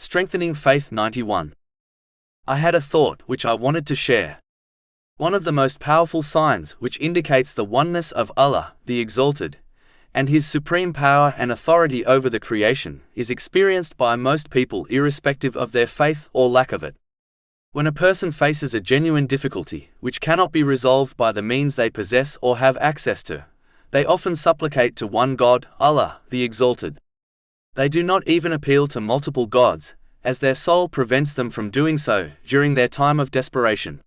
Strengthening Faith 91. I had a thought which I wanted to share. One of the most powerful signs which indicates the oneness of Allah, the Exalted, and His supreme power and authority over the creation, is experienced by most people irrespective of their faith or lack of it. When a person faces a genuine difficulty, which cannot be resolved by the means they possess or have access to, they often supplicate to one God, Allah, the Exalted. They do not even appeal to multiple gods, as their soul prevents them from doing so during their time of desperation.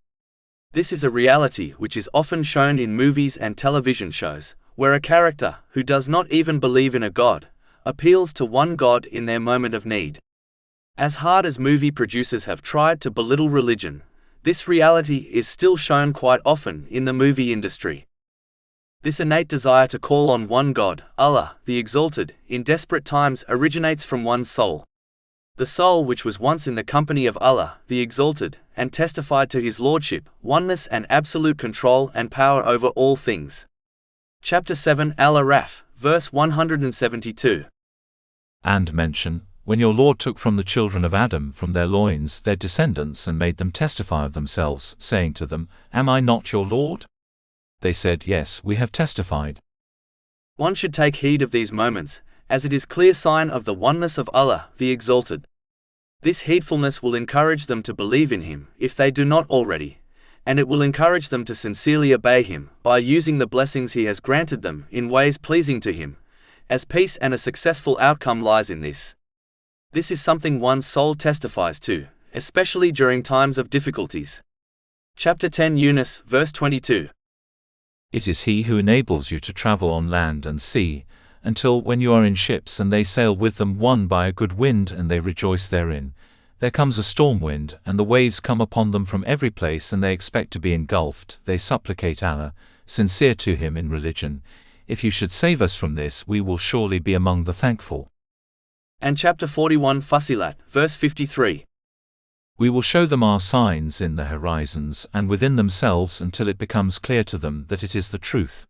This is a reality which is often shown in movies and television shows, where a character, who does not even believe in a god, appeals to one god in their moment of need. As hard as movie producers have tried to belittle religion, this reality is still shown quite often in the movie industry. This innate desire to call on one God, Allah, the Exalted, in desperate times originates from one's soul. The soul which was once in the company of Allah, the Exalted, and testified to His lordship, oneness and absolute control and power over all things. Chapter 7 Al-Araf, verse 172. And mention, when your Lord took from the children of Adam from their loins their descendants and made them testify of themselves, saying to them, Am I not your Lord? They said, Yes, we have testified. One should take heed of these moments, as it is clear sign of the oneness of Allah, the Exalted. This heedfulness will encourage them to believe in Him, if they do not already, and it will encourage them to sincerely obey Him, by using the blessings He has granted them in ways pleasing to Him, as peace and a successful outcome lies in this. This is something one's soul testifies to, especially during times of difficulties. Chapter 10 Yunus, verse 22. It is He who enables you to travel on land and sea, until when you are in ships and they sail with them won by a good wind and they rejoice therein, there comes a storm wind, and the waves come upon them from every place and they expect to be engulfed, they supplicate Allah, sincere to Him in religion, If you should save us from this we will surely be among the thankful. And chapter 41 Fussilat, verse 53. We will show them our signs in the horizons and within themselves until it becomes clear to them that it is the truth.